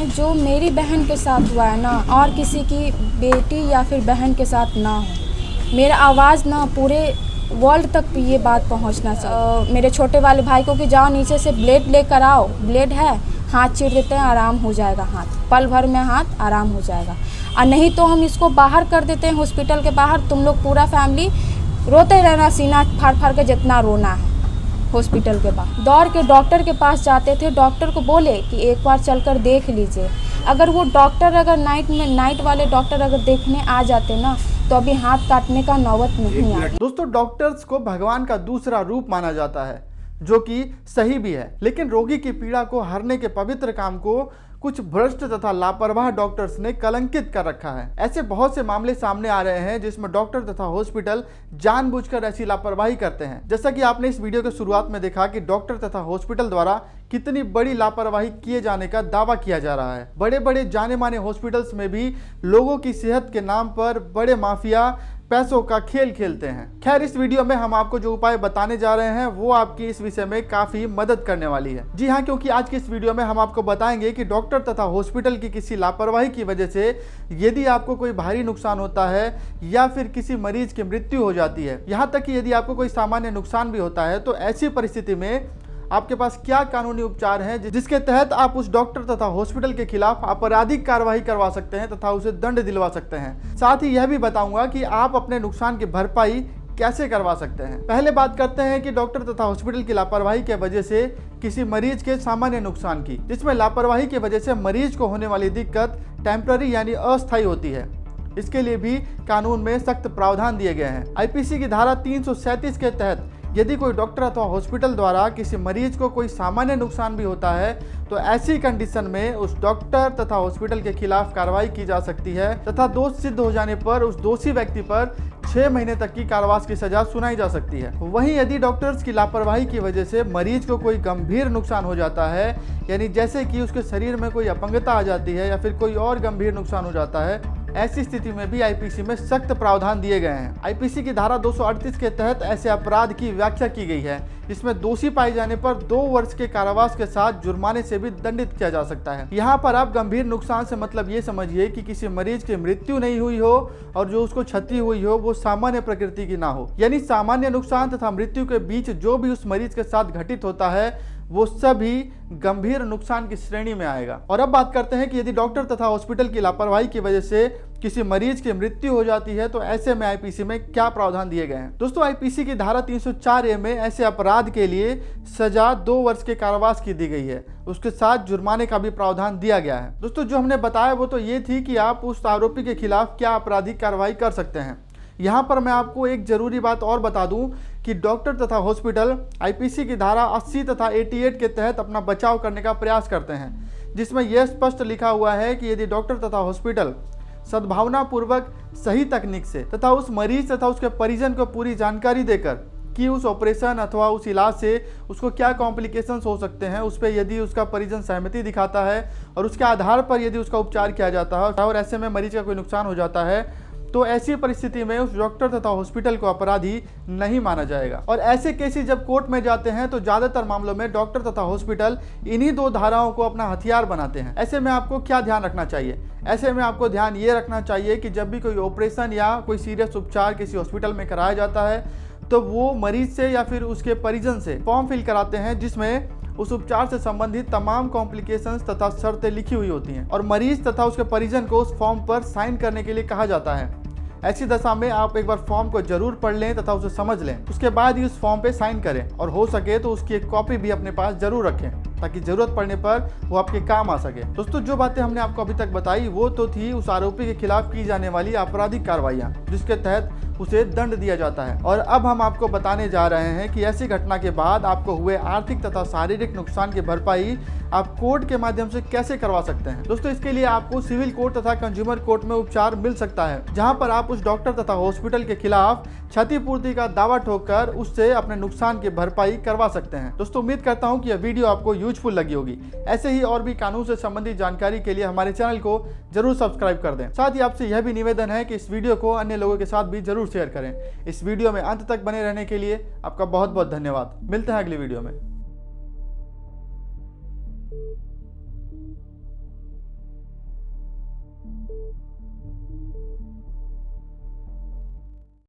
हैं जो मेरी बहन के साथ हुआ है ना, और किसी की बेटी या फिर बहन के साथ ना हो। मेरा आवाज़ ना पूरे वर्ल्ड तक ये बात पहुंचना चाहिए। मेरे छोटे वाले भाई को कि जाओ नीचे से ब्लेड लेकर आओ, ब्लेड है, हाथ चीर देते हैं, आराम हो जाएगा, हाथ पल भर में हाथ आराम हो जाएगा। और नहीं तो हम इसको बाहर कर देते हैं हॉस्पिटल के बाहर। तुम लोग पूरा फैमिली रोते रहना, सीना फाड़ फाड़ के जितना रोना है। हॉस्पिटल के बाहर दौड़ के डॉक्टर के पास जाते थे। डॉक्टर को बोले कि एक बार चलकर देख लीजिए। अगर वो डॉक्टर अगर नाइट वाले डॉक्टर अगर देखने आ जाते ना, तो अभी हाथ काटने का नौबत नहीं आती। दोस्तों, डॉक्टर्स को भगवान का दूसरा रूप माना जाता है, जो कि सही भी है, लेकिन रोगी की पीड़ा को हरने के पवित्र काम को कुछ भ्रष्ट तथा लापरवाह डॉक्टर्स ने कलंकित कर रखा है। ऐसे बहुत से मामले सामने आ रहे हैं जिसमें डॉक्टर तथा हॉस्पिटल जानबूझकर ऐसी लापरवाही करते हैं। जैसा कि आपने इस वीडियो के शुरुआत में देखा कि डॉक्टर तथा हॉस्पिटल द्वारा कितनी बड़ी लापरवाही किए जाने का दावा किया जा रहा है। बड़े बड़े जाने माने हॉस्पिटल्स में भी लोगों की सेहत के नाम पर बड़े माफिया पैसों का खेल खेलते हैं। खैर, इस वीडियो में हम आपको जो उपाय बताने जा रहे हैं वो आपकी इस विषय में काफी मदद करने वाली है। जी हाँ, क्योंकि आज की इस वीडियो में हम आपको बताएंगे कि डॉक्टर तथा हॉस्पिटल की किसी लापरवाही की वजह से यदि आपको कोई भारी नुकसान होता है या फिर किसी मरीज की मृत्यु हो जाती है, यहाँ तक कि यदि आपको कोई सामान्य नुकसान भी होता है, तो ऐसी परिस्थिति में आपके पास क्या कानूनी उपचार है जिसके तहत आप उस डॉक्टर तथा हॉस्पिटल के खिलाफ आपराधिक कार्रवाई करवा सकते हैं तथा उसे दंड दिलवा सकते हैं। साथ ही यह भी बताऊंगा कि आप अपने नुकसान की भरपाई कैसे करवा सकते हैं। पहले बात करते हैं कि डॉक्टर तथा हॉस्पिटल की लापरवाही के वजह से किसी मरीज के सामान्य नुकसान की, जिसमें लापरवाही की वजह से मरीज को होने वाली दिक्कत टेम्पररी यानी अस्थायी होती है। इसके लिए भी कानून में सख्त प्रावधान दिए गए हैं। आईपीसी की धारा 337 के तहत यदि कोई डॉक्टर अथवा हॉस्पिटल द्वारा किसी मरीज को कोई सामान्य नुकसान भी होता है, तो ऐसी कंडीशन में उस डॉक्टर तथा हॉस्पिटल के खिलाफ कार्रवाई की जा सकती है तथा दोष सिद्ध हो जाने पर उस दोषी व्यक्ति पर 6 महीने तक की कारावास की सजा सुनाई जा सकती है। वहीं यदि डॉक्टर्स की लापरवाही की वजह से मरीज को कोई गंभीर नुकसान हो जाता है, यानी जैसे कि उसके शरीर में कोई अपंगता आ जाती है या फिर कोई और गंभीर नुकसान हो जाता है, ऐसी स्थिति में भी आईपीसी में सख्त प्रावधान दिए गए हैं। आईपीसी की धारा 238 के तहत ऐसे अपराध की व्याख्या की गई है जिसमें दोषी पाए जाने पर 2 वर्ष के कारावास के साथ जुर्माने से भी दंडित किया जा सकता है। यहाँ पर आप गंभीर नुकसान से मतलब ये समझिए कि किसी मरीज की मृत्यु नहीं हुई हो और जो उसको क्षति हुई हो वो सामान्य प्रकृति की ना हो, यानी सामान्य नुकसान तथा मृत्यु के बीच जो भी उस मरीज के साथ घटित होता है वो सभी गंभीर नुकसान की श्रेणी में आएगा। और अब बात करते हैं कि यदि डॉक्टर तथा हॉस्पिटल की लापरवाही की वजह से किसी मरीज की मृत्यु हो जाती है, तो ऐसे में आईपीसी में क्या प्रावधान दिए गए हैं। दोस्तों, आईपीसी की धारा 304A में ऐसे अपराध के लिए सजा 2 वर्ष के कारावास की दी गई है, उसके साथ जुर्माने का भी प्रावधान दिया गया है। दोस्तों, जो हमने बताया वो तो ये थी कि आप उस आरोपी के खिलाफ क्या आपराधिक कार्रवाई कर सकते हैं। यहाँ पर मैं आपको एक जरूरी बात और बता दूं कि डॉक्टर तथा हॉस्पिटल आईपीसी की धारा 80 तथा 88 के तहत अपना बचाव करने का प्रयास करते हैं, जिसमें यह स्पष्ट लिखा हुआ है कि यदि डॉक्टर तथा हॉस्पिटल सद्भावना पूर्वक सही तकनीक से तथा उस मरीज तथा उसके परिजन को पूरी जानकारी देकर कि उस ऑपरेशन अथवा उस इलाज से उसको क्या कॉम्प्लिकेशंस हो सकते हैं, उस पर यदि उसका परिजन सहमति दिखाता है और उसके आधार पर यदि उसका उपचार किया जाता है और ऐसे में मरीज का कोई नुकसान हो जाता है, तो ऐसी परिस्थिति में उस डॉक्टर तथा हॉस्पिटल को अपराधी नहीं माना जाएगा। और ऐसे केसेस जब कोर्ट में जाते हैं तो ज्यादातर मामलों में डॉक्टर तथा हॉस्पिटल इन्हीं 2 धाराओं को अपना हथियार बनाते हैं। ऐसे में आपको क्या ध्यान रखना चाहिए? ऐसे में आपको ध्यान ये रखना चाहिए कि जब भी कोई ऑपरेशन या कोई सीरियस उपचार किसी हॉस्पिटल में कराया जाता है, तो वो मरीज से या फिर उसके परिजन से फॉर्म फिल कराते हैं जिसमें उस उपचार से संबंधित तमाम कॉम्प्लिकेशंस तथा शर्तें लिखी हुई होती हैं और मरीज तथा उसके परिजन को उस फॉर्म पर साइन करने के लिए कहा जाता है। ऐसी दशा में आप एक बार फॉर्म को जरूर पढ़ लें तथा उसे समझ लें, उसके बाद ही उस फॉर्म पे साइन करें और हो सके तो उसकी एक कॉपी भी अपने पास जरूर रखें ताकि जरूरत पड़ने पर वो आपके काम आ सके। दोस्तों, जो बातें हमने आपको अभी तक बताई वो तो थी उस आरोपी के खिलाफ की जाने वाली आपराधिक कार्रवाइयां जिसके तहत उसे दंड दिया जाता है। और अब हम आपको बताने जा रहे हैं कि ऐसी घटना के बाद आपको हुए आर्थिक तथा शारीरिक नुकसान की भरपाई आप कोर्ट के माध्यम से कैसे करवा सकते हैं। दोस्तों, इसके लिए आपको सिविल कोर्ट तथा कंज्यूमर कोर्ट में उपचार मिल सकता है, जहां पर आप उस डॉक्टर तथा हॉस्पिटल के खिलाफ क्षतिपूर्ति का दावा ठोककर उससे अपने नुकसान की भरपाई करवा सकते हैं। दोस्तों, उम्मीद करता हूं कि यह वीडियो आपको यूजफुल लगी होगी। ऐसे ही और भी कानून से संबंधित जानकारी के लिए हमारे चैनल को जरूर सब्सक्राइब कर दें। साथ ही आपसे यह भी निवेदन है कि इस वीडियो को अन्य लोगों के साथ भी जरूर शेयर करें। इस वीडियो में अंत तक बने रहने के लिए आपका बहुत बहुत धन्यवाद। मिलते हैं अगली वीडियो में।